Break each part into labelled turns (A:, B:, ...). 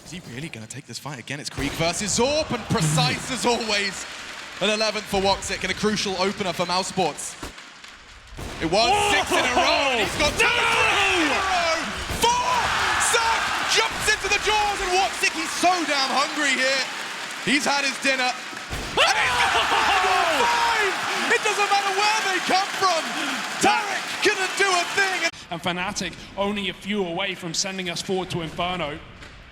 A: Is he really going to take this fight? Again, it's Krieg versus Zorp, and precise as always. An 11th for Woxic and a crucial opener for Mouse Sports. It was 6 in a row, and he's got 2 in a row. 4! Zerk jumps into the jaws, and Woxic, he's so damn hungry here. He's had his dinner. And he's got 5! It doesn't matter where they come from. Tarek couldn't do a thing.
B: And Fnatic only a few away from sending us forward to Inferno.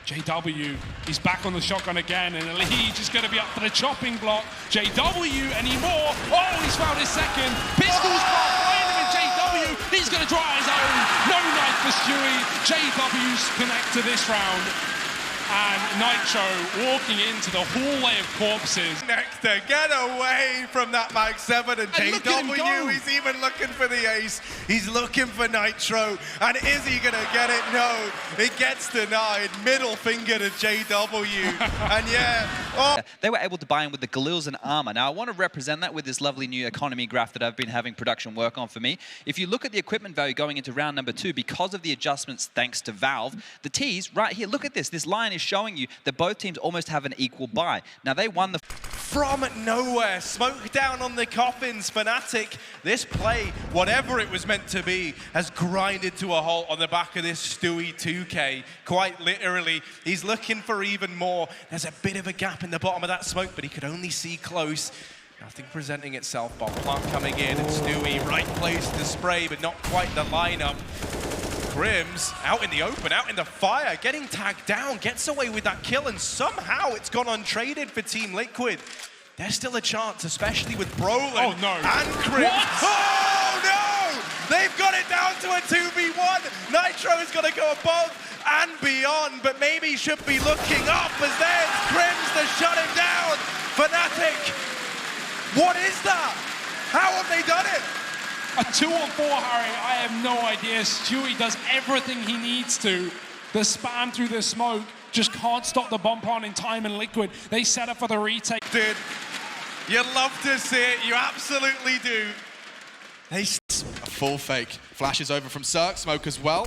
B: JW, he's back on the shotgun again, and Elite is going to be up for the chopping block. JW anymore. Oh, he's found his second. Pistols can't find him, and JW, he's going to try his own. No knife for Stewie. JW's connect to this round. And Nitro walking into the hallway of corpses.
C: Next to get away from that Mag 7, and JW, he's even looking for the ace. He's looking for Nitro, and is he gonna get it? No, it gets denied. Middle finger to JW, and yeah. Oh.
D: They were able to buy in with the Galils and armor. Now I want to represent that with this lovely new economy graph that I've been having production work on for me. If you look at the equipment value going into round number 2, because of the adjustments thanks to Valve, the T's right here, look at this. This line is showing you that both teams almost have an equal buy. Now they won the...
C: From nowhere, smoke down on the coffins. Fnatic, this play, whatever it was meant to be, has grinded to a halt on the back of this Stewie 2K. Quite literally, he's looking for even more. There's a bit of a gap in the bottom of that smoke, but he could only see close. Nothing presenting itself. Bomb plant coming in, and Stewie, right place to spray, but not quite the lineup. Grims out in the open, out in the fire, getting tagged down, gets away with that kill, and somehow it's gone untraded for Team Liquid. There's still a chance, especially with Brolin and Grims. Oh no! They've got it down to a 2v1. Nitro is going to go above and beyond, but maybe should be looking up as there's Grims to shut him down. Fnatic, what is that? How have they done it?
B: A 2-on-4, Harry, I have no idea. Stewie does everything he needs to. The spam through the smoke just can't stop the bomb plant in time, and Liquid, they set up for the retake.
C: Dude, you love to see it, you absolutely do.
A: A full fake. Flashes over from Zerk, smoke as well.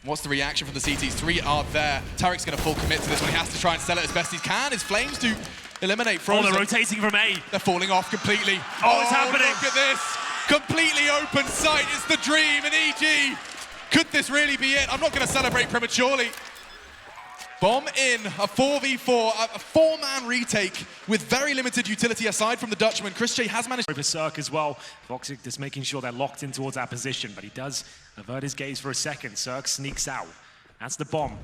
A: What's the reaction from the CTs? 3 are there. Tarek's going to full commit to this one. He has to try and sell it as best he can. His flames do eliminate Frozen.
E: Oh, they're rotating from A.
A: They're falling off completely.
E: Oh, it's happening.
A: Look at this. Completely open sight. It's the dream. And EG, could this really be it? I'm not going to celebrate prematurely. Bomb in, a 4v4, a 4-man retake with very limited utility aside from the Dutchman. Chris J has managed...
E: Over Zerk as well. Woxic just making sure they're locked in towards our position, but he does avert his gaze for a second. Zerk sneaks out. That's the bomb.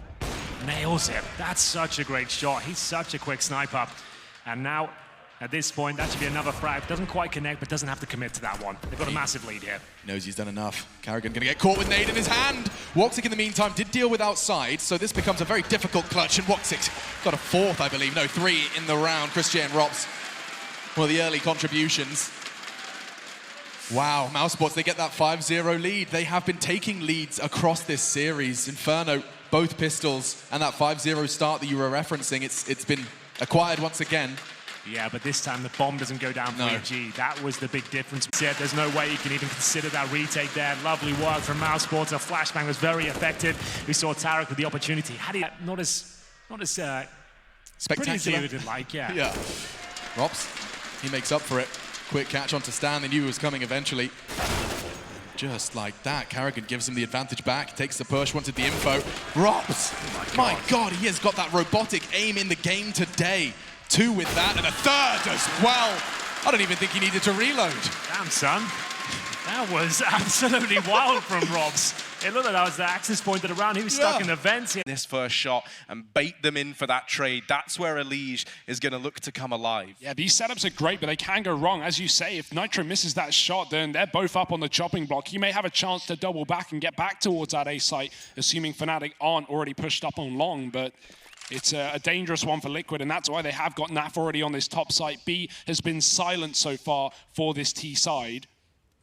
E: Nails him. That's such a great shot. He's such a quick sniper. And now, at this point, that should be another frag. Doesn't quite connect, but doesn't have to commit to that one. They've got a massive lead here.
A: He knows he's done enough. Karrigan gonna get caught with nade in his hand. Woxic in the meantime did deal with outside, so this becomes a very difficult clutch, and Woxic's got a 4th, I believe. No, 3 in the round. Chris J and Rops, one of the early contributions. Wow, Mouse Sports, they get that 5-0 lead. They have been taking leads across this series. Inferno, both pistols, and that 5-0 start that you were referencing, it's been acquired once again.
E: Yeah, but this time the bomb doesn't go down for EG. That was the big difference. There's no way you can even consider that retake there. Lovely work from Mouse Sports. A flashbang was very effective. We saw Tarek with the opportunity. Had he not as
A: spectacular
E: as he would like, yeah.
A: Yeah. Rops, he makes up for it. Quick catch onto Stan. They knew he was coming eventually. Just like that, Karrigan gives him the advantage back, takes the push, wanted the info. Rops, my God, he has got that robotic aim in the game today. 2 with that, and a 3rd as well. I don't even think he needed to reload.
E: Damn, son. That was absolutely wild from Robs. It looked like that was the access point to the round. He was stuck in the vents here.
C: This first shot and bait them in for that trade. That's where Elige is going to look to come alive.
B: Yeah, these setups are great, but they can go wrong. As you say, if Nitro misses that shot, then they're both up on the chopping block. He may have a chance to double back and get back towards that A site, assuming Fnatic aren't already pushed up on long, but it's a dangerous one for Liquid, and that's why they have got NAF already on this top site. B has been silent so far for this T side.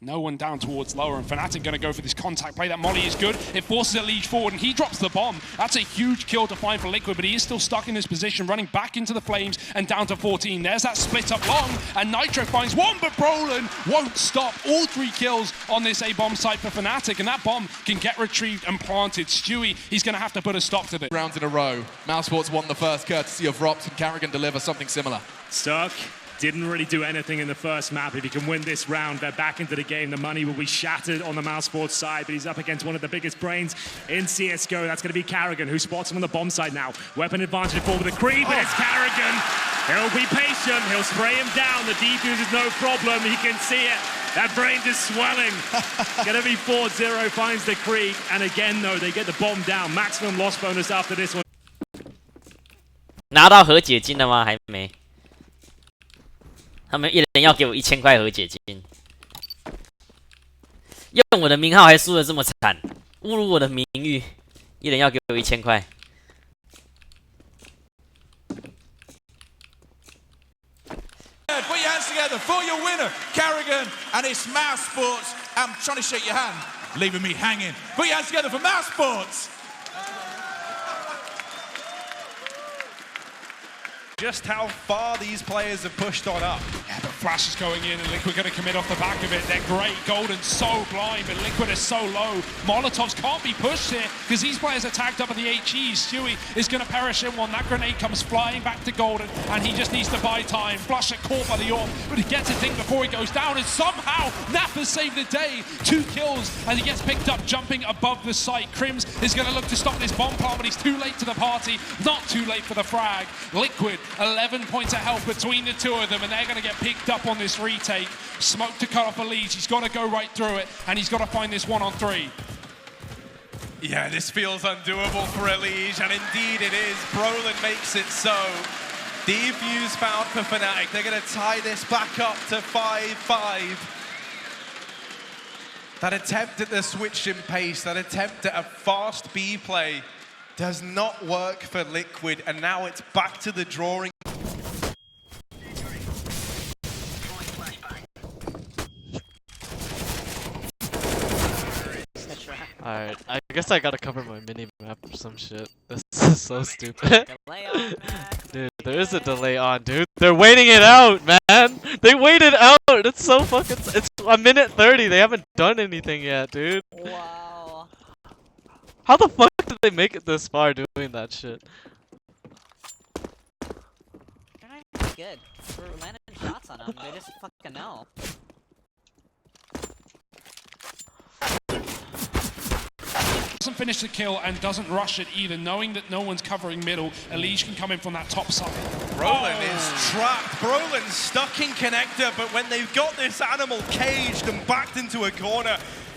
B: No one down towards lower, and Fnatic going to go for this contact play. That molly is good. It forces Elige forward, and he drops the bomb. That's a huge kill to find for Liquid, but he is still stuck in this position, running back into the flames and down to 14. There's that split up long, and Nitro finds one, but Brolin won't stop. All 3 kills on this A-bomb site for Fnatic, and that bomb can get retrieved and planted. Stewie, he's going to have to put a stop to this.
A: Rounds in a row. Mousesports won the first courtesy of Rops, and Carrigan deliver something similar.
E: Stuck. Didn't really do anything in the first map. If he can win this round, they're back into the game. The money will be shattered on the Mousesports side, but he's up against one of the biggest brains in CSGO. That's going to be Carrigan, who spots him on the bomb side now. Weapon advantage forward with a creep, and it's Carrigan. He'll be patient. He'll spray him down. The defuse is no problem. He can see it. That brain is swelling. Gonna be 4-0, finds the creep. And again, though, they get the bomb down. Maximum loss bonus after this one.
F: 拿到和解金了吗？还没。他们一人要给我1000块和解金，用我的名号还输得这么惨，侮辱我的名誉，一人要给我1000块。
G: Put your hands together for your winner, Carrigan, and it's Mousesports. I'm trying to shake your hand, leaving me hanging. Put your hands together for Mousesports.
C: Just how far these players have pushed on up.
B: Yeah, but Flash is going in, and Liquid going to commit off the back of it. They're great. Golden's so blind, but Liquid is so low. Molotovs can't be pushed here because these players are tagged up at the HE. Stewie is going to perish in one. That grenade comes flying back to Golden, and he just needs to buy time. Flash it caught by the AWP, but he gets a ding before he goes down, and somehow Nappa saved the day. 2 kills, and he gets picked up jumping above the site. Crims is going to look to stop this bomb plant, but he's too late to the party. Not too late for the frag. Liquid 11 points of health between the 2 of them, and they're going to get picked up on this retake. Smoke to cut off Elige. He's got to go right through it, and he's got to find this 1-on-3.
C: Yeah, this feels undoable for Elige, and indeed it is. Brolin makes it so. Defuse found for Fnatic. They're going to tie this back up to 5-5. That attempt at the switch in pace, that attempt at a fast B play does not work for Liquid, and now it's back to the drawing.
H: Alright, I guess I gotta cover my mini-map or some shit. This is so stupid. Dude, there is a delay on, dude. They're waiting it out, man! They waited out! It's so fucking... It's a minute 30, they haven't done anything yet, dude.
F: Wow.
H: How the fuck did they make it this far doing that shit?
F: They're not even good. We're landing shots on them. They just fucking know.
B: Doesn't finish the kill and doesn't rush it either, knowing that no one's covering middle. Elige can come in from that top side.
C: Brolin is trapped. Brolin's stuck in connector, but when they've got this animal caged and backed into a corner,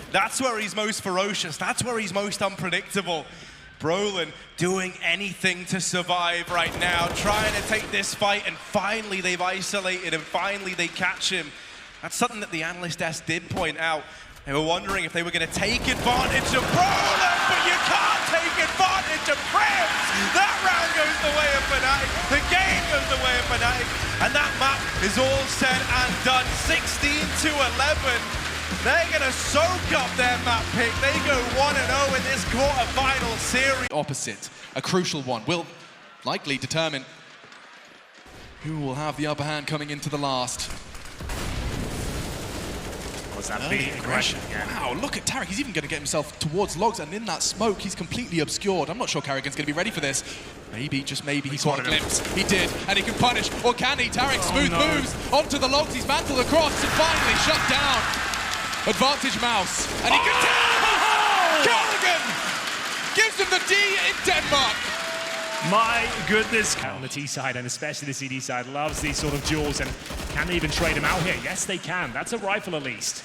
C: that's where he's most ferocious. That's where he's most unpredictable. Brolin doing anything to survive right now, trying to take this fight, and finally they've isolated him. Finally they catch him. That's something that the analyst desk did point out. They were wondering if they were going to take advantage of Brolin, but you can't take advantage of Crims. That round goes the way of Fnatic. The game goes the way of Fnatic. And that map is all said and done. 16-11. They're going to soak up their map pick. They go 1-0 in this quarter-final series.
A: Opposite, a crucial one, will likely determine who will have the upper hand coming into the last.
E: Was that the aggression? Yeah.
A: Wow, look at Tarek. He's even going to get himself towards logs, and in that smoke, he's completely obscured. I'm not sure Carrigan's going to be ready for this. Maybe, just maybe, he caught a glimpse. He did, and he can punish, or can he? Tarek, smooth moves onto the logs. He's mantled across, and finally shut down. Advantage Mouse, and he can Carrigan gives him the D in Denmark.
E: My goodness. On the T side, and especially the CD side, loves these sort of duels, and can they even trade him out here? Yes, they can. That's a rifle at least.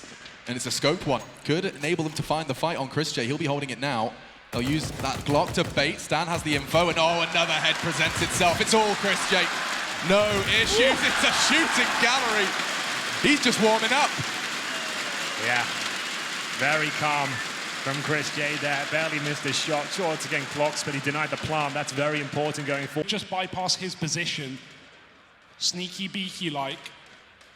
A: And it's a scoped one. Could enable them to find the fight on Chris J. He'll be holding it now. They'll use that Glock to bait. Stan has the info, and oh, another head presents itself. It's all Chris J. No issues. It's a shooting gallery. He's just warming up.
E: Yeah, very calm from Chris J there. Barely missed a shot. Sure, it's again clocks, but he denied the plant. That's very important going forward.
B: Just bypass his position. Sneaky beaky like.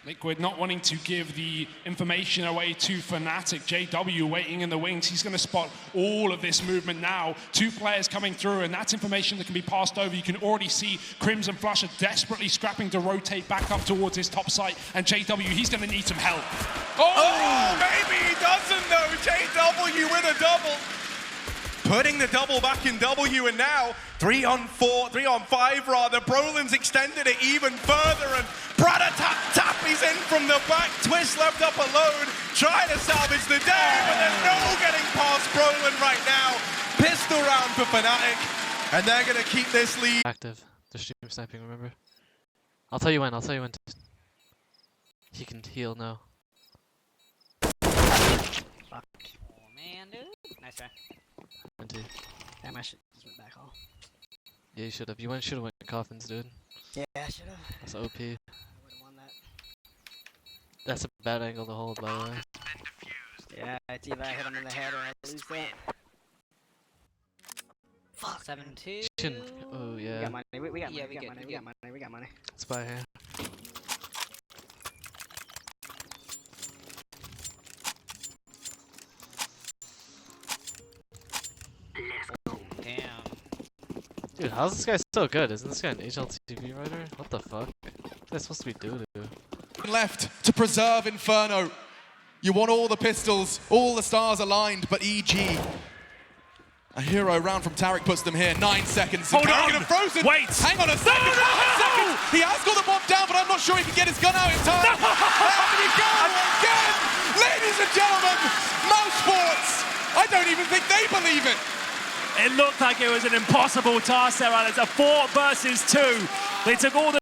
B: Liquid not wanting to give the information away to Fnatic. JW waiting in the wings. He's going to spot all of this movement now. 2 players coming through, and that's information that can be passed over. You can already see Crimson Flusher desperately scrapping to rotate back up towards his top site, and JW, he's going to need some help.
C: Oh, maybe he doesn't though. JW with a double. Putting the double back in W, and now 3 on 5 rather. Brolin's extended it even further, and Prada tap, he's in from the back. Twist left up alone, trying to salvage the day, but there's no getting past Brolin right now. Pistol round for Fnatic, and they're gonna keep this lead.
H: Active. The stream sniping, remember? I'll tell you when, He can heal now.
F: Fuck. Oh man, dude. Nice try. Damn, I should just went back home.
H: Yeah, you should have. You should have went coffins, dude.
F: Yeah, I should have.
H: That's OP.
F: I would have won that.
H: That's a bad angle to hold, by the way.
F: Yeah, it's either I hit him in the head or I lose that. Fuck. 7-2.
H: Oh, yeah.
F: We got money. We got money. We got money.
H: Let's buy here.
F: Damn.
H: Dude, how's this guy so good? Isn't this guy an HLTV writer? What the fuck? What's that supposed to be doo-doo?
A: Left to preserve Inferno. You want all the pistols, all the stars aligned, but EG. A hero round from Tarek puts them here. 9 seconds.
E: Hold on!
A: Frozen.
E: Wait!
A: Hang on a second!
E: No!
A: 9 seconds! He has got the bomb down, but I'm not sure he can get his gun out in time.
E: No!
A: How did he go again? Ladies and gentlemen, Mouse Sports. I don't even think they believe it.
E: It looked like it was an impossible task there, Alex. A 4 versus 2. They took all the